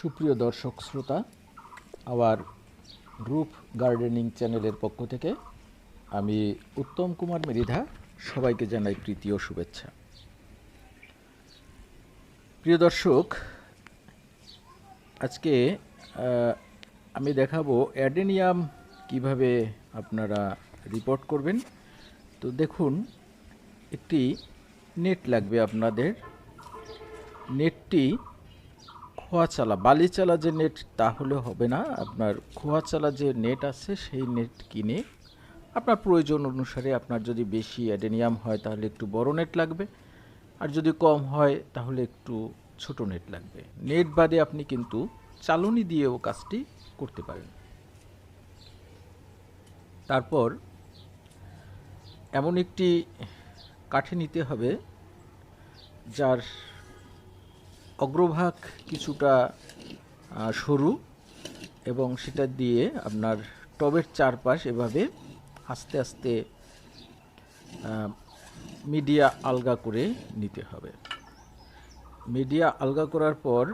সুপ্রিয় দর্শক শ্রোতা, আবার রূপ গার্ডেনিং চ্যানেলের পক্ষ থেকে আমি উত্তম কুমার মৃধা সবাইকে জানাই প্রীতি ও শুভেচ্ছা। প্রিয় দর্শক, আজকে আমি দেখাবো অ্যাডেনিয়াম কিভাবে আপনারা রিপোর্ট করবেন। তো দেখুন, একটি নেট লাগবে আপনাদের। নেটটি খোয়াচালা, বালিচালা যে নেট তাহলে হবে না, আপনার খোয়াচালা যে নেট আছে সেই নেট কিনে আপনার প্রয়োজন অনুসারে, আপনার যদি বেশি অ্যাডেনিয়াম হয় তাহলে একটু বড় নেট লাগবে, আর যদি কম হয় তাহলে একটু ছোট নেট লাগবে। নেট বাদে আপনি কিন্তু চালনি দিয়েও কাজটি করতে পারেন। তারপর এমন একটি কাঠি নিতে হবে যার অগ্রভাগ কিছুটা সরু, এবং সেটা দিয়ে আপনার টবের চারপাশ এভাবে আস্তে আস্তে মিডিয়া আলগা করে নিতে হবে। মিডিয়া আলগা করার পর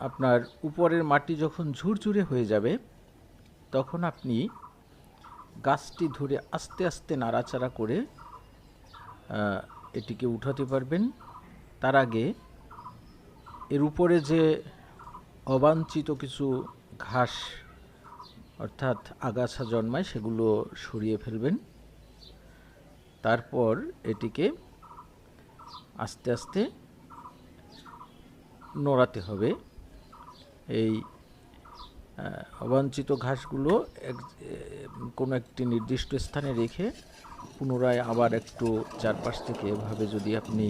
আপনার উপরের মাটি যখন ঝুরঝুরে হয়ে যাবে তখন আপনি গাছটি ধরে আস্তে আস্তে নাড়াচাড়া করে এটিকে উঠাতে পারবেন। তার আগে এর উপরে যে অবাঞ্ছিত কিছু ঘাস অর্থাৎ আগাছা জন্মায় সেগুলো সরিয়ে ফেলবেন। তারপর এটিকে আস্তে আস্তে নড়াতে হবে। এই অবাঞ্ছিত ঘাসগুলো কোনো একটি নির্দিষ্ট স্থানে রেখে পুনরায় আবার একটু চারপাশ থেকে এভাবে যদি আপনি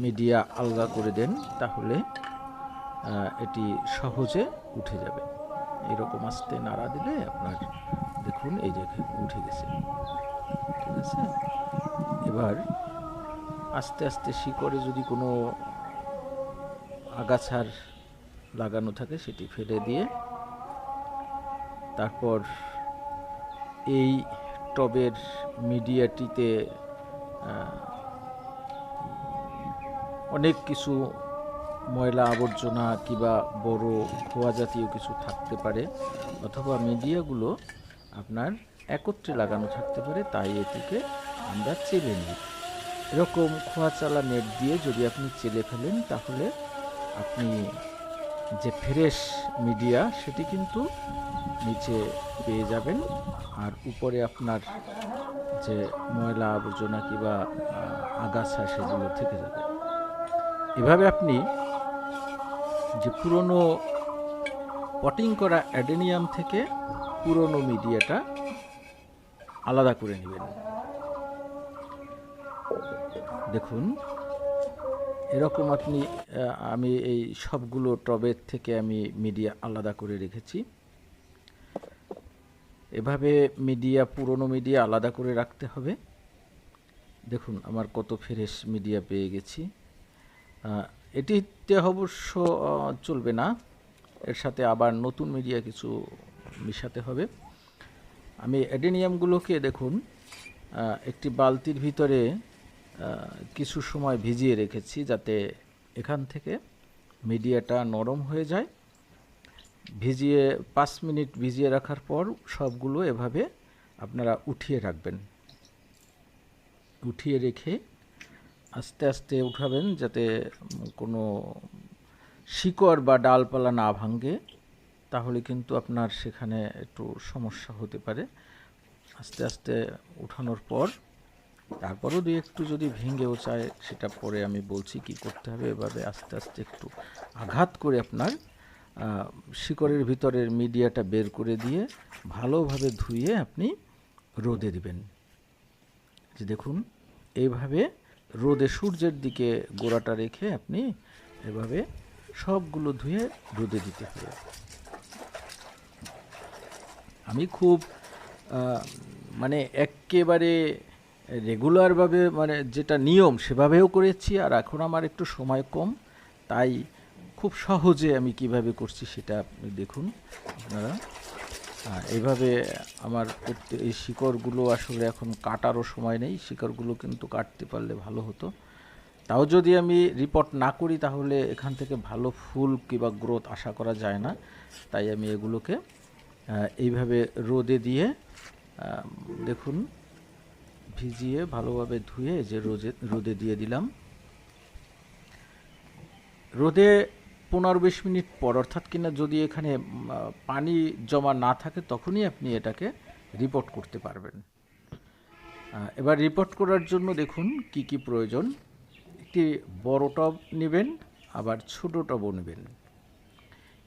মিডিয়া আলগা করে দেন তাহলে এটি সহজে উঠে যাবে। এরকম আস্তে নাড়া দিলে আপনার দেখুন এই জায়গায় উঠে গেছে। ঠিক আছে, এবার আস্তে আস্তে শিকড়ে যদি কোনো আগাছার লাগানো থাকে সেটি ফেলে দিয়ে তারপর এই টবের মিডিয়াটিতে অনেক কিছু ময়লা আবর্জনা কিংবা বড় খোয়া জাতীয় কিছু থাকতে পারে, অথবা মিডিয়াগুলো আপনার একত্রে লাগানো থাকতে পারে, তাই এটিকে আমরা চেলে নিই। এরকম খোয়াচালা নেট দিয়ে যদি আপনি চেলে ফেলেন তাহলে আপনি যে ফ্রেশ মিডিয়া সেটি কিন্তু নিচে পেয়ে যাবেন, আর উপরে আপনার যে ময়লা আবর্জনা কিংবা আগাছা সেগুলো থেকে যাবে। এভাবে আপনি যে পুরনো পটিং করা অ্যাডেনিয়াম থেকে পুরনো মিডিয়াটা আলাদা করে নেবেন। দেখুন, এরকম আমি এই সবগুলো টবের থেকে আমি মিডিয়া আলাদা করে রেখেছি। এভাবে পুরনো মিডিয়া আলাদা করে রাখতে হবে। দেখুন আমার কত ফ্রেশ মিডিয়া পেয়ে গেছি। এটিতে অবশ্য চলবে না, এর সাথে আবার নতুন মিডিয়া কিছু মিশাতে হবে। আমি অ্যাডেনিয়ামগুলোকে দেখুন একটি বালতির ভিতরে কিছু সময় ভিজিয়ে রেখেছি যাতে এখান থেকে মিডিয়াটা নরম হয়ে যায়। 5 মিনিট ভিজিয়ে রাখার পর সবগুলো এভাবে আপনারা উঠিয়ে রাখবেন। উঠিয়ে রেখে আস্তে আস্তে উঠাবেন যাতে কোনো শিকড় বা ডালপালা না ভাঙে, তাহলে কিন্তু আপনার সেখানে একটু সমস্যা হতে পারে। আস্তে আস্তে উঠানোর পর তারপরও একটু যদি ভেঙেও চায় সেটা পরে আমি বলছি কি করতে হবে। এভাবে আস্তে আস্তে একটু আঘাত করে আপনার শিকড়ের ভিতরের মিডিয়াটা বের করে দিয়ে ভালোভাবে ধুয়ে আপনি রোদে দিবেন। যে দেখুন এইভাবে রোদে সূর্যের দিকে গোড়াটা রেখে আপনি এভাবে সবগুলো ধুয়ে রোদে দিতে হবে। আমি খুব একেবারে রেগুলারভাবে যেটা নিয়ম সেভাবেও করেছি, আর এখন আমার একটু সময় কম, তাই খুব সহজে আমি কিভাবে করছি সেটা আপনি দেখুন আপনারা। এইভাবে আমার করতে, এই শিকড়গুলো আসলে এখন কাটারও সময় নেই, শিকড়গুলো কিন্তু কাটতে পারলে ভালো হতো। তাও যদি আমি রিপোর্ট না করি তাহলে এখান থেকে ভালো ফুল কিংবা গ্রোথ আশা করা যায় না। তাই আমি এগুলোকে এইভাবে রোদে দিয়ে দেখুন ভিজিয়ে ভালোভাবে ধুয়ে যে রোদে দিয়ে দিলাম। রোদে 15-20 মিনিট পর, অর্থাৎ কিনা যদি এখানে পানি জমা না থাকে তখনই আপনি এটাকে রিপোর্ট করতে পারবেন। এবার রিপোর্ট করার জন্য দেখুন কি কি প্রয়োজন। একটি বড় টব নেবেন, আবার ছোট টবও নেবেন।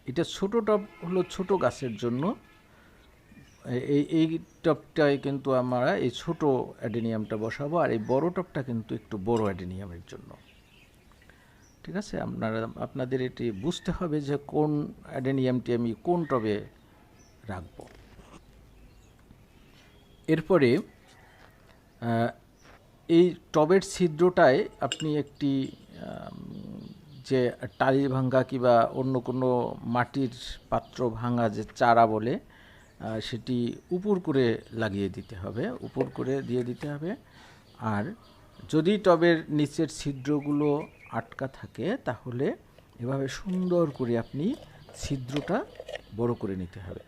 এটা ছোট টব হলো ছোট গাছের জন্য। এই টবটায় কিন্তু আমরা এই ছোট অ্যাডেনিয়ামটা বসাবো, আর এই বড় টবটা কিন্তু একটু বড় অ্যাডেনিয়ামের জন্য। ঠিক আছে, আপনাদের এটি বুঝতে হবে যে কোন অ্যাডেনিয়ামটি আমি কোন টবে রাখব। এরপরে এই টবের ছিদ্রটায় আপনি একটি যে টালি ভাঙ্গা কিংবা অন্য কোনো মাটির পাত্র ভাঙা যে চারা বলে, সেটি উপর করে লাগিয়ে দিতে হবে, উপর করে দিয়ে দিতে হবে। আর যদি টবের নিচের ছিদ্রগুলো আটকা থাকে তাহলে এভাবে সুন্দর করে আপনি ছিদ্রটা বড় করে নিতে হবে।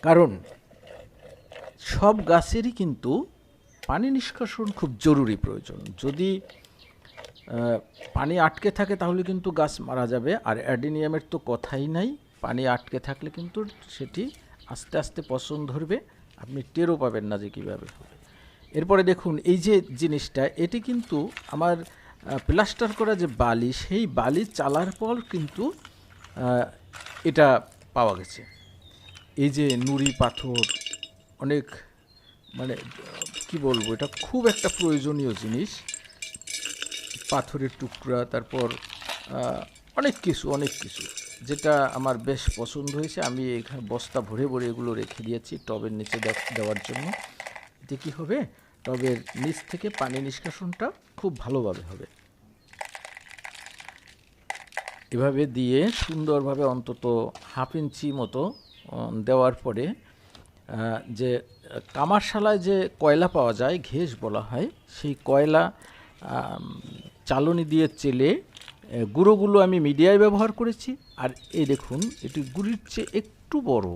কারণ সব গাছেরই কিন্তু পানি নিষ্কাশন খুব জরুরি প্রয়োজন। যদি পানি আটকে থাকে তাহলে কিন্তু গাছ মারা যাবে। আর অ্যাডেনিয়ামের তো কথাই নাই, পানি আটকে থাকলে কিন্তু সেটি আস্তে আস্তে পচন ধরবে, আপনি টেরও পাবেন না যে কীভাবে হবে। এরপরে দেখুন এই যে জিনিসটা, এটি কিন্তু আমার প্লাস্টার করা যে বালি, সেই বালি চালার পর কিন্তু এটা পাওয়া গেছে। এই যে নুড়ি পাথর, অনেক মানে কি বলবো, এটা খুব একটা প্রয়োজনীয় জিনিস। পাথরের টুকরা, তারপর অনেক কিছু যেটা আমার বেশ পছন্দ হয়েছে। আমি এখানে বস্তা ভরে ভরে এগুলো রেখে দিয়েছি টবের নিচে দেওয়ার জন্য। এতে কী হবে, টবের নিচ থেকে পানি নিষ্কাশনটা খুব ভালোভাবে হবে। এভাবে দিয়ে সুন্দরভাবে অন্তত 1/2 ইঞ্চি মতো দেওয়ার পরে যে কামারশালায় যে কয়লা পাওয়া যায়, ঘেঁস বলা হয়, সেই কয়লা চালনি দিয়ে চেলে গুঁড়োগুলো আমি মিডিয়ায় ব্যবহার করেছি। আর এই দেখুন এটি গুঁড়ির চেয়ে একটু বড়,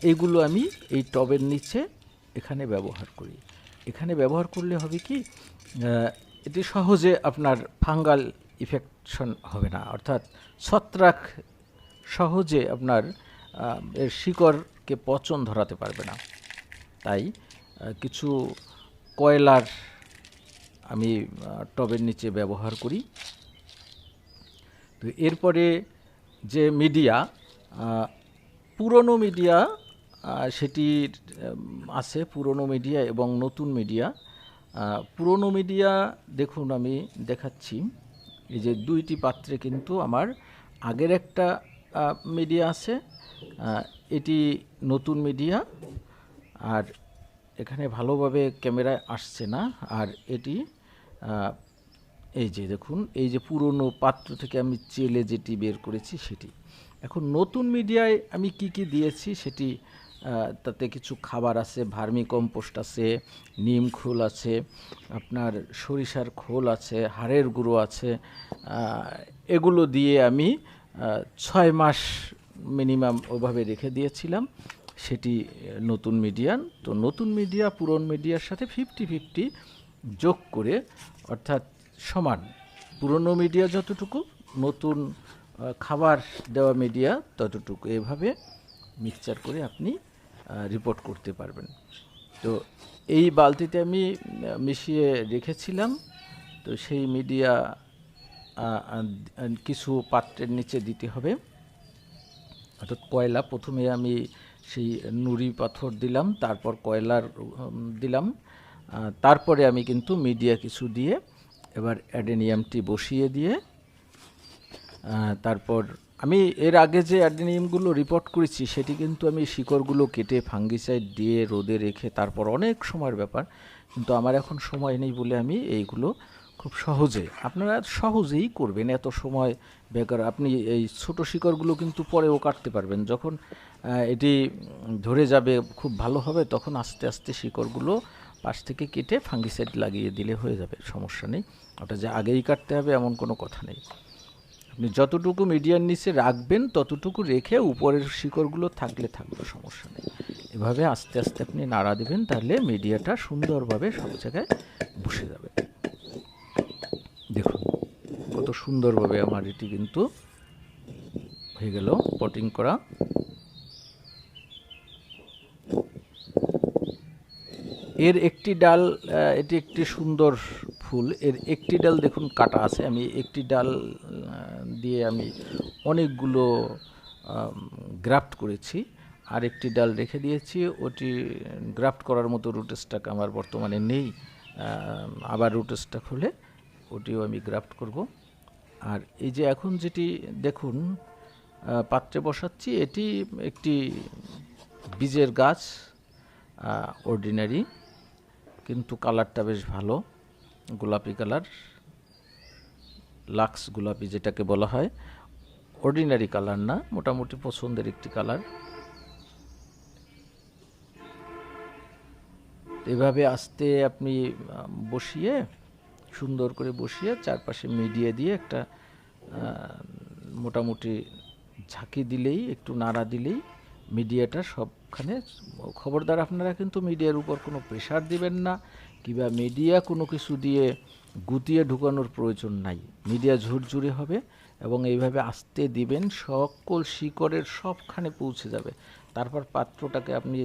এইগুলো আমি এই টবের নিচে এখানে ব্যবহার করি। এখানে ব্যবহার করলে হবে কি, এটি সহজে আপনার ফাঙ্গাল ইনফেকশন হবে না, অর্থাৎ ছত্রাক সহজে আপনার এর শিকড়কে পচন ধরাতে পারবে না। তাই কিছু কয়লার আমি টবের নিচে ব্যবহার করি। তো এরপরে যে মিডিয়া, পুরনো মিডিয়া সেটির আছে, পুরনো মিডিয়া এবং নতুন মিডিয়া। পুরনো মিডিয়া দেখুন আমি দেখাচ্ছি, এই যে 2টি পাত্রে কিন্তু আমার আগের একটা মিডিয়া আছে, এটি নতুন মিডিয়া। আর এখানে ভালোভাবে ক্যামেরায় আসছে না। আর এটি এই যে দেখুন, এই যে পুরনো পাত্র থেকে আমি চেলে যেটি বের করেছি সেটি। এখন নতুন মিডিয়ায় আমি কি কি দিয়েছি সেটি, তাতে কিছু খাবার আছে, ভার্মি কম্পোস্ট আছে, নিম খোল আছে, আপনার সরিষার খোল আছে, হাড়ের গুঁড়ো আছে। এগুলো দিয়ে আমি 6 মাস মিনিমাম ওভাবে রেখে দিয়েছিলাম, সেটি নতুন মিডিয়ান। তো নতুন মিডিয়া পুরনো মিডিয়ার সাথে 50-50 যোগ করে, অর্থাৎ সমান, পুরনো মিডিয়া যতটুকু, নতুন খাবার দেওয়া মিডিয়া ততটুকু, এভাবে মিক্সচার করে আপনি রিপোর্ট করতে পারবেন। তো এই বালতিতে আমি মিশিয়ে রেখেছিলাম। তো সেই মিডিয়া কিছু পাত্রের নিচে দিতে হবে, অর্থাৎ কয়লা। প্রথমে আমি সেই নুড়ি পাথর দিলাম, তারপর কয়লার দিলাম, তারপরে আমি কিন্তু মিডিয়া কিছু দিয়ে এবার অ্যাডেনিয়ামটি বসিয়ে দিয়ে, তারপর আমি এর আগে যে অ্যাডেনিয়ামগুলো রিপোর্ট করেছি সেটি কিন্তু আমি শিকড়গুলো কেটে ফাঙ্গিসাইড দিয়ে রোদে রেখে তারপর অনেক সময়ের ব্যাপার, কিন্তু আমার এখন সময় নেই বলে আমি এইগুলো খুব সহজে, আপনারা সহজেই করবেন, এত সময় বেকার। আপনি এই ছোট শিকড়গুলো কিন্তু পরেও কাটতে পারবেন, যখন এটি ধরে যাবে খুব ভালো হবে, তখন আস্তে আস্তে শিকড়গুলো পাশ থেকে কেটে ফাঙ্গিসাইড লাগিয়ে দিলে হয়ে যাবে, সমস্যা নেই। ওটা যে আগেই কাটতে হবে এমন কোনো কথা নেই। আপনি যতটুকু মিডিয়ার নিচে রাখবেন ততটুকু রেখে উপরের শিকড়গুলো থাকলে থাকবে, সমস্যা নেই। এভাবে আস্তে আস্তে আপনি নাড়া দেবেন, তাহলে মিডিয়াটা সুন্দরভাবে সব জায়গায় বসে যাবে। দেখুন কত সুন্দরভাবে আমার এটি কিন্তু হয়ে গেল পটিং করা। এর একটি ডাল, এটি একটি সুন্দর ফুল, এর একটি ডাল দেখুন কাটা আছে। আমি একটি ডাল দিয়ে আমি অনেকগুলো গ্রাফট করেছি, আর একটি ডাল রেখে দিয়েছি। ওটি গ্রাফট করার মতো রুট স্টক আমার বর্তমানে নেই, আবার রুট স্টক হলে ওটিও আমি গ্রাফট করব। আর এই যে এখন যেটি দেখুন পাত্রে বসাচ্ছি, এটি একটি বীজের গাছ, অর্ডিনারি, কিন্তু কালারটা বেশ ভালো, গোলাপি কালার, লাক্স গোলাপি যেটাকে বলা হয়। অর্ডিনারি কালার না, মোটামুটি পছন্দের একটি কালার। এভাবে আস্তে আপনি বসিয়ে, সুন্দর করে বসিয়ে চারপাশে মিডিয়া দিয়ে একটা মোটামুটি ঝাঁকি দিলেই, একটু নাড়া দিলেই মিডিয়াটা সবখানে। খবরদার আপনারা কিন্তু মিডিয়ার উপর কোনো প্রেশার দিবেন না, কিংবা মিডিয়া কোনো কিছু দিয়ে গুটিয়ে ঢুকানোর প্রয়োজন নাই। মিডিয়া ঝুরঝুরে হবে এবং এইভাবে আস্তে দিবেন, সকল শিকড়ের সবখানে পৌঁছে যাবে। তারপর পাত্রটাকে আপনি,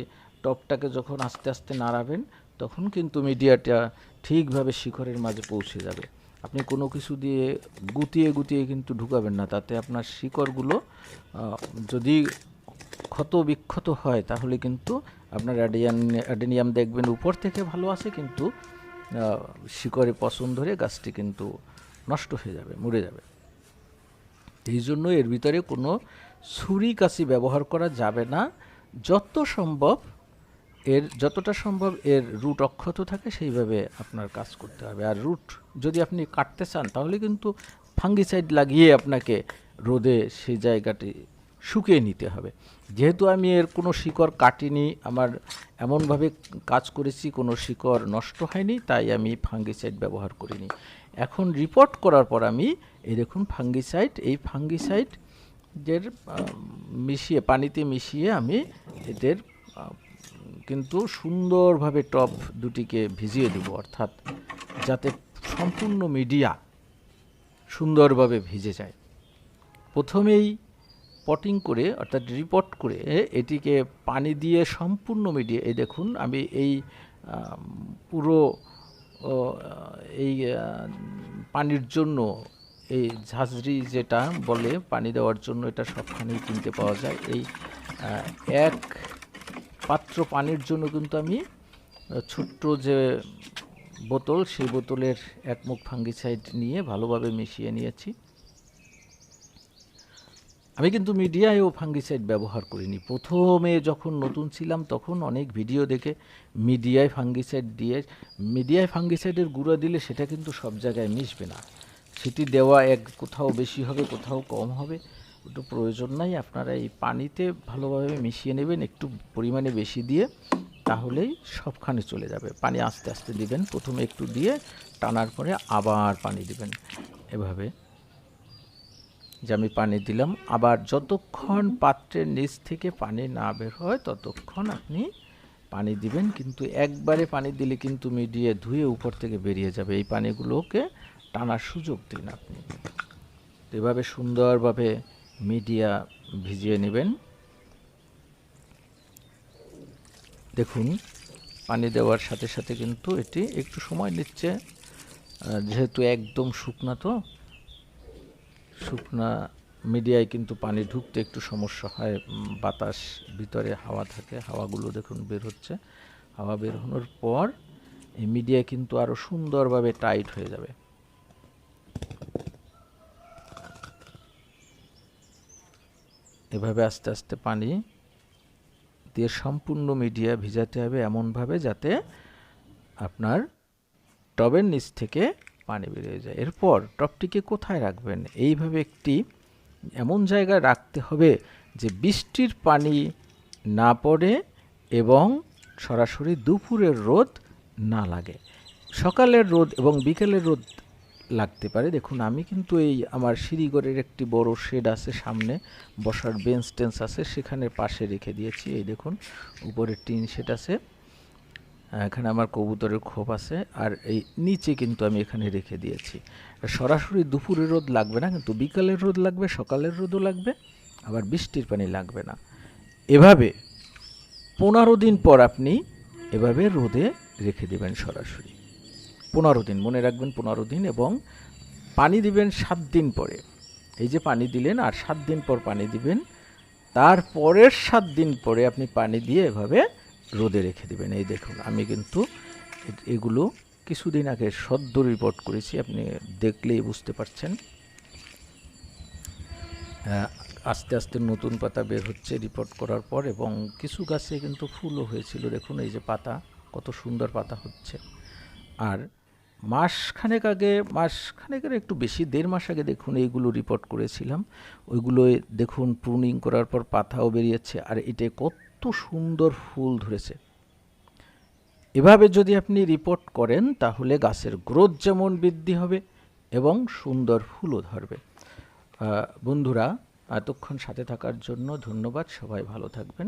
টপটাকে যখন আস্তে আস্তে নাড়াবেন তখন কিন্তু মিডিয়াটা ঠিকভাবে শিকড়ের মাঝে পৌঁছে যাবে। আপনি কোনো কিছু দিয়ে গুটিয়ে গুটিয়ে কিন্তু ঢুকাবেন না, তাতে আপনার শিকড়গুলো যদি ক্ষত বিক্ষত হয় তাহলে কিন্তু আপনার অ্যাডেনিয়াম দেখবেন উপর থেকে ভালো আছে, কিন্তু শিকড়ে পচন ধরে গাছটি কিন্তু নষ্ট হয়ে যাবে, মরে যাবে। এই জন্য এর ভিতরে কোনো ছুরি কাঁচি ব্যবহার করা যাবে না। যতটা সম্ভব এর রুট অক্ষত থাকে সেইভাবে আপনার কাজ করতে হবে। আর রুট যদি আপনি কাটতে চান তাহলে কিন্তু ফাঙ্গিসাইড লাগিয়ে আপনাকে রোদে সেই জায়গাটি শুকিয়ে নিতে হবে। যেহেতু আমি এর কোনো শিকড় কাটিনি, আমার এমনভাবে কাজ করেছি কোনো শিকড় নষ্ট হয়নি, তাই আমি ফাঙ্গিসাইড ব্যবহার করিনি। এখন রিপোর্ট করার পর আমি এই দেখুন ফাঙ্গিসাইড, এই ফাঙ্গিসাইডের মিশিয়ে, পানিতে মিশিয়ে আমি এদের কিন্তু সুন্দরভাবে টপ দুটিকে ভিজিয়ে দেব, অর্থাৎ যাতে সম্পূর্ণ মিডিয়া সুন্দরভাবে ভিজে যায়। প্রথমেই পটিং করে অর্থাৎ রিপোর্ট করে এটিকে পানি দিয়ে সম্পূর্ণ মিডিয়া, এই দেখুন আমি এই পুরো এই পানির জন্য, এই ঝাঁঝরি যেটা বলে পানি দেওয়ার জন্য, এটা সবখানেই কিনতে পাওয়া যায়। এই এক পাত্র পানির জন্য কিন্তু আমি ছোট্ট যে বোতল, সেই বোতলের এক মুখ ফাঙ্গিসাইড নিয়ে ভালোভাবে মিশিয়ে নিয়েছি। আমি কিন্তু মিডিয়ায়ও ফাঙ্গিসাইড ব্যবহার করিনি। প্রথমে যখন নতুন ছিলাম তখন অনেক ভিডিও দেখে মিডিয়ায় ফাঙ্গিসাইডের গুঁড়া দিলে সেটা কিন্তু সব জায়গায় মিশবে না। সেটি দেওয়া কোথাও বেশি হবে, কোথাও কম হবে, ওটা প্রয়োজন নাই। আপনারা এই পানিতে ভালোভাবে মিশিয়ে নেবেন একটু পরিমাণে বেশি দিয়ে, তাহলেই সবখানে চলে যাবে। পানি আস্তে আস্তে দিবেন, প্রথমে একটু দিয়ে টানার পরে আবার পানি দিবেন। এভাবে যে আমি পানি দিলাম, আবার যতক্ষণ পাত্রের নিচ থেকে পানি না বের হয় ততক্ষণ আপনি পানি দিবেন। কিন্তু একবারে পানি দিলে কিন্তু মিডিয়া ধুয়ে উপর থেকে বেরিয়ে যাবে। এই পানিগুলোকে টানার সুযোগ দিন আপনি। এভাবে সুন্দরভাবে মিডিয়া ভিজিয়ে নেবেন। দেখুন পানি দেওয়ার সাথে সাথে কিন্তু এটি একটু সময় নিচ্ছে, যেহেতু একদম শুকনা, তো শুকনা মিডিয়ায় কিন্তু পানি ঢুকতে একটু সমস্যা হয়। বাতাস ভিতরে হাওয়া থাকে, হাওয়াগুলো দেখুন বের হচ্ছে। হাওয়া বের হওয়ার পর এই মিডিয়া কিন্তু আরও সুন্দরভাবে টাইট হয়ে যাবে। এভাবে আস্তে আস্তে পানি দিয়ে সম্পূর্ণ মিডিয়া ভিজাতে হবে, এমনভাবে যাতে আপনার টবের নিচ থেকে পানি বেরিয়ে যায়। এরপর টবটিকে কোথায় রাখবেন? এইভাবে একটি এমন জায়গায় রাখতে হবে যে বৃষ্টির পানি না পড়ে এবং সরাসরি দুপুরের রোদ না লাগে। সকালের রোদ এবং বিকেলের রোদ লাগতে পারে। দেখুন আমি কিন্তু এই আমার সিঁড়িঘরের একটি বড় শেড আছে, সামনে বসার বেঞ্চ টেন্স আছে, সেখানে পাশে রেখে দিয়েছি। এই দেখুন উপরে টিন শেড আছে, এখানে আমার কবুতরের খোপ আছে, আর এই নিচে কিন্তু আমি এখানে রেখে দিয়েছি। সরাসরি দুপুরের রোদ লাগবে না, কিন্তু বিকালের রোদ লাগবে, সকালের রোদও লাগবে, আবার বৃষ্টির পানি লাগবে না। এভাবে 15 দিন পর আপনি এভাবে রোদে রেখে দেবেন সরাসরি। 15 দিন মনে রাখবেন, 15 দিন, এবং পানি দিবেন 7 দিন পরে। এই যে পানি দিলেন আর 7 দিন পর পানি দিবেন, তারপরের 7 দিন পরে আপনি পানি দিয়ে এভাবে রোদে রেখে দেবেন। এই দেখুন আমি কিন্তু এগুলো কিছুদিন আগে সদ্য রিপোর্ট করেছি, আপনি দেখলেই বুঝতে পারছেন। আস্তে আস্তে নতুন পাতা বের হচ্ছে রিপোর্ট করার পর, এবং কিছু গাছে কিন্তু ফুলও হয়েছিল। দেখুন এই যে পাতা, কত সুন্দর পাতা হচ্ছে। আর মাসখানেকের একটু বেশি, 1.5 মাস আগে দেখুন এইগুলো রিপোর্ট করেছিলাম। ওইগুলোয় দেখুন প্রুনিং করার পর পাতাও বেরিয়েছে, আর এটা কত সুন্দর ফুল ধরেছে। এভাবে যদি আপনি রিপোর্ট করেন তাহলে গাছের গ্রোথ যেমন বৃদ্ধি হবে এবং সুন্দর ফুলও ধরবে। বন্ধুরা, এতক্ষণ সাথে থাকার জন্য ধন্যবাদ। সবাই ভালো থাকবেন।